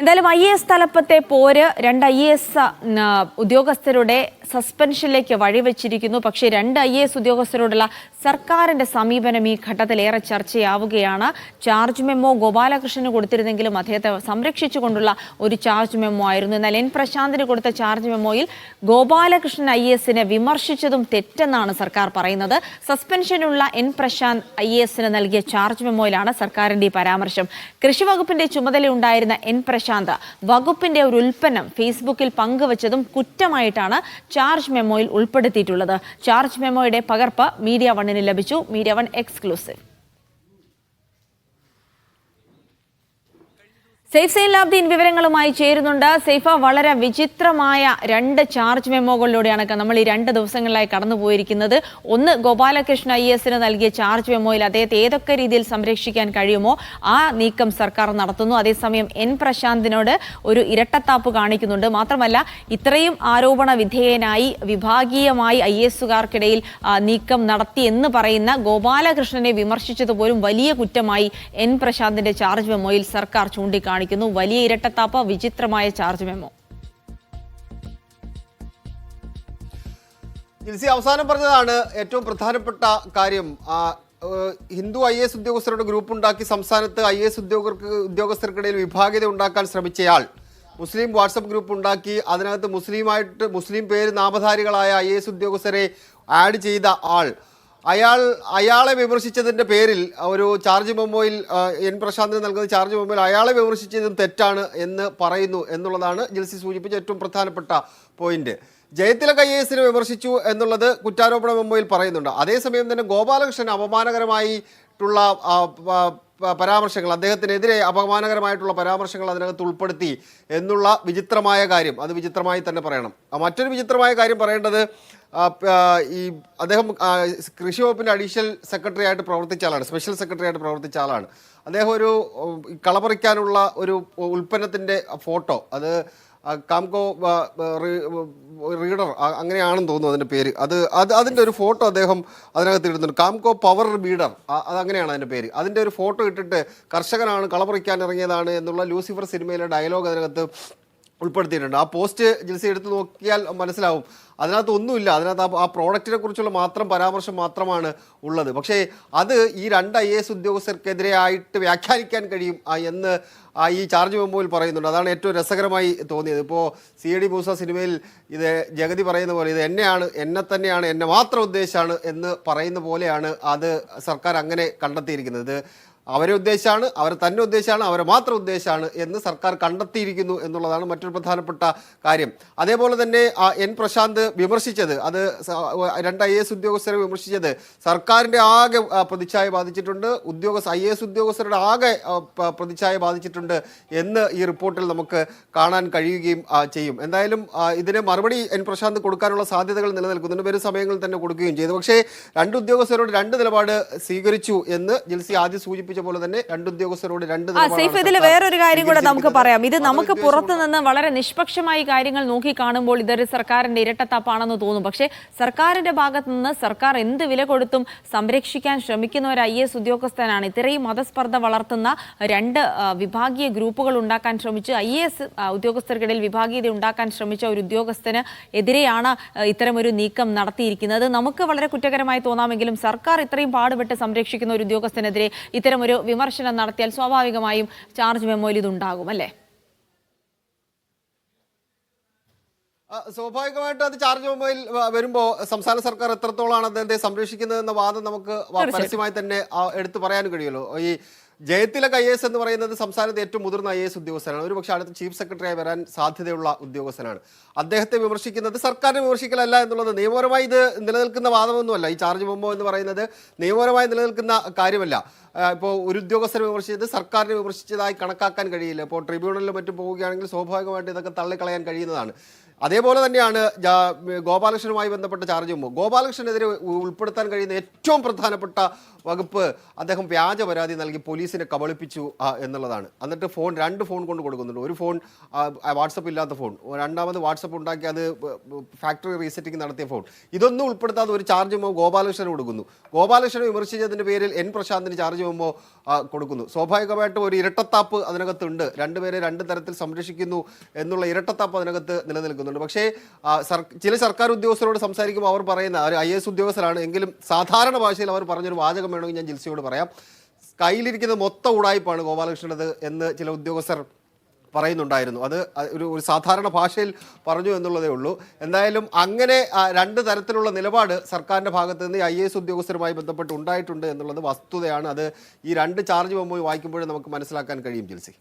എന്തായാലും IAS തലപ്പത്തെ പോര് രണ്ട് IAS ഉദ്യോഗസ്ഥരുടെ സസ്പെൻഷനിലേക്ക് വഴിവെച്ചിരിക്കുന്നു. പക്ഷേ രണ്ട് IAS ഉദ്യോഗസ്ഥരോടുള്ള സർക്കാരിന്റെ സമീപനം ഈ ഘട്ടത്തിൽ ഏറെ ചർച്ചയാവുകയാണ്. ചാർജ് മെമ്മോ ഗോപാലകൃഷ്ണന് കൊടുത്തിരുന്നെങ്കിലും അദ്ദേഹത്തെ സംരക്ഷിച്ചുകൊണ്ടുള്ള ഒരു ചാർജ് മെമ്മോ ആയിരുന്നു. എന്നാൽ N പ്രശാന്തിന് കൊടുത്ത ചാർജ് മെമ്മോയിൽ ഗോപാലകൃഷ്ണൻ IASനെ വിമർശിച്ചതും തെറ്റെന്നാണ് സർക്കാർ പറയുന്നത്. സസ്പെൻഷനുള്ള N പ്രശാന്ത് IASന് നൽകിയ ചാർജ് മെമ്മോയിലാണ് സർക്കാരിന്റെ ഈ പരാമർശം. കൃഷി വകുപ്പിന്റെ ചുമതലയുണ്ടായിരുന്ന N പ്രശാന്ത് വകുപ്പിന്റെ ഒരു ഉൽപ്പന്നം ഫേസ്ബുക്കിൽ പങ്കുവച്ചതും കുറ്റമായിട്ടാണ് ചാർജ് മെമ്മോയിൽ ഉൾപ്പെടുത്തിയിട്ടുള്ളത്. ചാർജ് മെമ്മോയുടെ പകർപ്പ് മീഡിയ വണ്ണിന് ലഭിച്ചു. Media one exclusive. സൈഫ് സൈലാബ്ദീൻ വിവരങ്ങളുമായി ചേരുന്നുണ്ട്. സൈഫ, വളരെ വിചിത്രമായ രണ്ട് ചാർജ് മെമ്മോകളിലൂടെയാണ് നമ്മൾ ഈ 2 ദിവസങ്ങളിലായി കടന്നുപോയിരിക്കുന്നത്. ഒന്ന്, ഗോപാലകൃഷ്ണ IASന് നൽകിയ ചാർജ് മെമ്മോയിൽ അദ്ദേഹത്തെ ഏതൊക്കെ രീതിയിൽ സംരക്ഷിക്കാൻ കഴിയുമോ ആ നീക്കം സർക്കാർ നടത്തുന്നു. അതേസമയം N പ്രശാന്തിനോട് ഒരു ഇരട്ടത്താപ്പ് കാണിക്കുന്നുണ്ട്. മാത്രമല്ല, ഇത്രയും ആരോപണ വിധേയനായി വിഭാഗീയമായി IASകാർക്കിടയിൽ നീക്കം നടത്തി എന്ന് പറയുന്ന ഗോപാലകൃഷ്ണനെ വിമർശിച്ചതുപോലും വലിയ കുറ്റമായി N പ്രശാന്തിന്റെ ചാർജ് മെമ്മോയിൽ സർക്കാർ ചൂണ്ടിക്കാണിക്കുന്നു. വലിയ ഇരട്ടത്താപ്പ്, വിചിത്രമായ ചാർജ് മെമ്മോ. ജിൽസി അവസാനം പറഞ്ഞതാണ് ഏറ്റവും പ്രധാനപ്പെട്ട കാര്യം. ഹിന്ദു IAS ഉദ്യോഗസ്ഥരുടെ ഗ്രൂപ്പ് ഉണ്ടാക്കി സംസ്ഥാനത്ത് IAS ഉദ്യോഗസ്ഥർക്കിടയിൽ വിഭാഗീയത ഉണ്ടാക്കാൻ ശ്രമിച്ചയാൾ മുസ്ലിം വാട്സപ്പ് ഗ്രൂപ്പ് ഉണ്ടാക്കി അതിനകത്ത് മുസ്ലിം പേര് നാമധാരികളായ IAS ഉദ്യോഗസ്ഥരെ ആഡ് ചെയ്ത ആൾ അയാളെ വിമർശിച്ചതിൻ്റെ പേരിൽ ഒരു ചാർജ് മെമ്മോയിൽ N പ്രശാന്തിന് നൽകുന്ന ചാർജ് മെമ്മോയിൽ അയാളെ വിമർശിച്ചതും തെറ്റാണ് എന്ന് പറയുന്നു എന്നുള്ളതാണ് ജിൽസി സൂചിപ്പിച്ച ഏറ്റവും പ്രധാനപ്പെട്ട പോയിന്റ്. ജയതിലക് IASനെ വിമർശിച്ചു എന്നുള്ളത് കുറ്റാരോപണ മെമ്മോയിൽ പറയുന്നുണ്ട്. അതേസമയം തന്നെ ഗോപാലകൃഷ്ണൻ അപമാനകരമായിട്ടുള്ള പരാമർശങ്ങൾ, അദ്ദേഹത്തിനെതിരെ അപമാനകരമായിട്ടുള്ള പരാമർശങ്ങൾ അതിനകത്ത് ഉൾപ്പെടുത്തി എന്നുള്ള വിചിത്രമായ കാര്യം, അത് വിചിത്രമായി തന്നെ പറയണം. മറ്റൊരു വിചിത്രമായ കാര്യം പറയേണ്ടത്, ഈ അദ്ദേഹം കൃഷി വകുപ്പിൻ്റെ അഡീഷണൽ സെക്രട്ടറി ആയിട്ട് പ്രവർത്തിച്ച ആളാണ്, സ്പെഷ്യൽ സെക്രട്ടറി ആയിട്ട് പ്രവർത്തിച്ച ആളാണ്. അദ്ദേഹം ഒരു കളപറിക്കാനുള്ള ഒരു ഉൽപ്പന്നത്തിൻ്റെ ഫോട്ടോ, അത് കാംകോ റീഡർ അങ്ങനെയാണെന്ന് തോന്നുന്നു അതിൻ്റെ പേര്, അതിൻ്റെ ഒരു ഫോട്ടോ അദ്ദേഹം അതിനകത്ത് ഇടുന്നുണ്ട്. കാംകോ പവർ ബീഡർ, അതങ്ങനെയാണ് അതിൻ്റെ പേര്. അതിൻ്റെ ഒരു ഫോട്ടോ ഇട്ടിട്ട് കർഷകനാണ് കളപറിക്കാൻ ഇറങ്ങിയതാണ് എന്നുള്ള ലൂസിഫർ സിനിമയിലെ ഡയലോഗ് അതിനകത്ത് ഉൾപ്പെടുത്തിയിട്ടുണ്ട്. ആ പോസ്റ്റ് ജിൽസി എടുത്ത് നോക്കിയാൽ മനസ്സിലാവും അതിനകത്ത് ഒന്നുമില്ല. അതിനകത്ത് ആ പ്രോഡക്റ്റിനെ കുറിച്ചുള്ള പരാമർശം മാത്രമാണ് ഉള്ളത്. പക്ഷേ അത് ഈ 2 IAS ഉദ്യോഗസ്ഥർക്കെതിരെയായിട്ട് വ്യാഖ്യാനിക്കാൻ കഴിയും എന്ന് ഈ ചാർജ് മെമ്മോയിൽ പറയുന്നുണ്ട്. അതാണ് ഏറ്റവും രസകരമായി തോന്നിയത്. ഇപ്പോൾ CID മൂസ സിനിമയിൽ ഇത് ജഗതി പറയുന്ന പോലെ ഇത് എന്നെ തന്നെയാണ്, എന്നെ മാത്രം ഉദ്ദേശിച്ചാണ് എന്ന് പറയുന്ന പോലെയാണ് അത് സർക്കാർ അങ്ങനെ കണ്ടെത്തിയിരിക്കുന്നത്. അവരെ ഉദ്ദേശിച്ചാണ്, അവരെ തന്നെ ഉദ്ദേശിച്ചാണ്, അവരെ മാത്രം ഉദ്ദേശിച്ചാണ് എന്ന് സർക്കാർ കണ്ടെത്തിയിരിക്കുന്നു എന്നുള്ളതാണ് മറ്റൊരു പ്രധാനപ്പെട്ട കാര്യം. അതേപോലെ തന്നെ N പ്രശാന്ത് വിമർശിച്ചത്, അത് 2 IAS ഉദ്യോഗസ്ഥരെ വിമർശിച്ചത് സർക്കാരിൻ്റെ ആകെ പ്രതിച്ഛായ ബാധിച്ചിട്ടുണ്ട്, IAS ഉദ്യോഗസ്ഥരുടെ ആകെ പ്രതിച്ഛായ ബാധിച്ചിട്ടുണ്ട് എന്ന് ഈ റിപ്പോർട്ടിൽ നമുക്ക് കാണാൻ കഴിയുകയും ചെയ്യും. എന്തായാലും ഇതിന് മറുപടി N പ്രശാന്ത് കൊടുക്കാനുള്ള സാധ്യതകൾ നിലനിൽക്കുന്നുണ്ട്, വരും സമയങ്ങളിൽ തന്നെ കൊടുക്കുകയും ചെയ്തു. പക്ഷേ 2 ഉദ്യോഗസ്ഥരോട് 2 നിലപാട് സ്വീകരിച്ചു എന്ന് ജിൽസി ആദ്യം സൂചിപ്പിച്ച പോലെ തന്നെ 2 ഉദ്യോഗസ്ഥരോട് 2 നിലപാട്. ഇതിൽ വേറൊരു കാര്യം കൂടെ നമുക്ക് പറയാം. ഇത് നമുക്ക് പുറത്തു നിന്ന് വളരെ നിഷ്പക്ഷമായി കാര്യങ്ങൾ നോക്കി കാണുമ്പോൾ ഇതൊരു സർക്കാരിന്റെ ഇരട്ടത്താപ്പാണെന്ന് തോന്നും. പക്ഷേ സർക്കാരിന്റെ ഭാഗത്തു നിന്ന് സർക്കാർ എന്ത് വില കൊടുത്തും സംരക്ഷിക്കാൻ ശ്രമിക്കുന്ന ഒരു IAS ഉദ്യോഗസ്ഥനാണ്. ഇത്രയും മതസ്പർദ്ധ വളർത്തുന്ന 2 വിഭാഗീയ ഗ്രൂപ്പുകൾ ഉണ്ടാക്കാൻ ശ്രമിച്ച് IAS ഉദ്യോഗസ്ഥർക്കിടയിൽ വിഭാഗീയത ഉണ്ടാക്കാൻ ശ്രമിച്ച ഒരു ഉദ്യോഗസ്ഥന് എതിരെയാണ് ഇത്തരമൊരു നീക്കം നടത്തിയിരിക്കുന്നത്. നമുക്ക് വളരെ കുറ്റകരമായി തോന്നാമെങ്കിലും സർക്കാർ ഇത്രയും പാടുപെട്ട് സംരക്ഷിക്കുന്ന ഒരു ഉദ്യോഗസ്ഥനെതിരെ ഇത്തരം ഒരു വിമർശനം നടത്തിയാൽ സ്വാഭാവികമായും ചാർജ് മെമ്മോയിൽ ഇതുണ്ടാകും, അല്ലേ? സ്വാഭാവികമായിട്ട് അത് ചാർജ് മെമ്മോയിൽ വരുമ്പോൾ സംസ്ഥാന സർക്കാർ എത്രത്തോളാണ് അദ്ദേഹത്തെ സംരക്ഷിക്കുന്നത് എന്ന വാദം നമുക്ക് പരസ്യമായി തന്നെ എടുത്തു പറയാനും കഴിയുമല്ലോ. ഈ ജയതിലക് IAS എന്ന് പറയുന്നത് സംസ്ഥാനത്തെ ഏറ്റവും മുതിർന്ന IAS ഉദ്യോഗസ്ഥനാണ്. ഒരുപക്ഷെ അടുത്ത ചീഫ് സെക്രട്ടറിയായി വരാൻ സാധ്യതയുള്ള ഉദ്യോഗസ്ഥനാണ്. അദ്ദേഹത്തെ വിമർശിക്കുന്നത് സർക്കാരിനെ വിമർശിക്കലല്ല എന്നുള്ളത് നിയമപരമായി ഇത് നിലനിൽക്കുന്ന വാദമൊന്നുമല്ല. ഈ ചാർജ് മെമ്മോ എന്ന് പറയുന്നത് നിയമപരമായി നിലനിൽക്കുന്ന കാര്യമല്ല. ഇപ്പോൾ ഒരു ഉദ്യോഗസ്ഥരെ വിമർശിച്ചത് സർക്കാരിനെ വിമർശിച്ചതായി കണക്കാക്കാൻ കഴിയില്ല. ഇപ്പോൾ ട്രിബ്യൂണലിലും മറ്റും പോവുകയാണെങ്കിൽ സ്വാഭാവികമായിട്ട് ഇതൊക്കെ തള്ളിക്കളയാൻ കഴിയുന്നതാണ്. അതേപോലെ തന്നെയാണ് ഗോപാലകൃഷ്ണനുമായി ബന്ധപ്പെട്ട ചാർജ് ചെയ്യുമ്പോൾ ഗോപാലകൃഷ്ണനെതിരെ ഉൾപ്പെടുത്താൻ കഴിയുന്ന ഏറ്റവും പ്രധാനപ്പെട്ട വകുപ്പ് അദ്ദേഹം വ്യാജ പരാതി നൽകി പോലീസിനെ കബളിപ്പിച്ചു എന്നുള്ളതാണ്. എന്നിട്ട് രണ്ട് ഫോൺ കൊണ്ട് കൊടുക്കുന്നുണ്ട്. ഒരു ഫോൺ വാട്സപ്പ് ഇല്ലാത്ത ഫോൺ, രണ്ടാമത് വാട്സപ്പ് ഉണ്ടാക്കി അത് ഫാക്ടറി റീസെറ്റിംഗ് നടത്തിയ ഫോൺ. ഇതൊന്നും ഉൾപ്പെടുത്താതെ ഒരു ചാർജ് ചെയ്യുമ്പോൾ ഗോപാലകൃഷ്ണന് കൊടുക്കുന്നു. ഗോപാലകൃഷ്ണനെ വിമർശിച്ചതിൻ്റെ പേരിൽ എൻ പ്രശാന്തിന് ചാർജ് ചെയ്യുമ്പോൾ കൊടുക്കുന്നു. സ്വാഭാവികമായിട്ടും ഒരു ഇരട്ടത്താപ്പ് അതിനകത്തുണ്ട്. രണ്ടുപേരെ രണ്ട് തരത്തിൽ സംരക്ഷിക്കുന്നു എന്നുള്ള ഇരട്ടത്താപ്പ് അതിനകത്ത് നിലനിൽക്കുന്നുണ്ട്. പക്ഷേ ചില സർക്കാർ ഉദ്യോഗസ്ഥരോട് സംസാരിക്കുമ്പോൾ അവർ പറയുന്ന ഒരു IAS ഉദ്യോഗസ്ഥരാണ് എങ്കിലും സാധാരണ ഭാഷയിൽ അവർ പറഞ്ഞൊരു വാചകം വേണമെങ്കിൽ ഞാൻ ജിൽസിയോട് പറയാം. കയ്യിലിരിക്കുന്ന മൊത്തം ഉടായ്പാണ് ഗോപാലകൃഷ്ണനത് എന്ന് ചില ഉദ്യോഗസ്ഥർ പറയുന്നുണ്ടായിരുന്നു. അത് ഒരു സാധാരണ ഭാഷയിൽ പറഞ്ഞു എന്നുള്ളതേ ഉള്ളൂ. എന്തായാലും അങ്ങനെ രണ്ട് തരത്തിലുള്ള നിലപാട് സർക്കാരിൻ്റെ ഭാഗത്ത് നിന്ന് IAS ഉദ്യോഗസ്ഥരുമായി ബന്ധപ്പെട്ട് ഉണ്ടായിട്ടുണ്ട് എന്നുള്ളത് വസ്തുതയാണ്. അത് ഈ രണ്ട് ചാർജ് മെമ്മോ വായിക്കുമ്പോഴും നമുക്ക് മനസ്സിലാക്കാൻ കഴിയും ജിൽസി.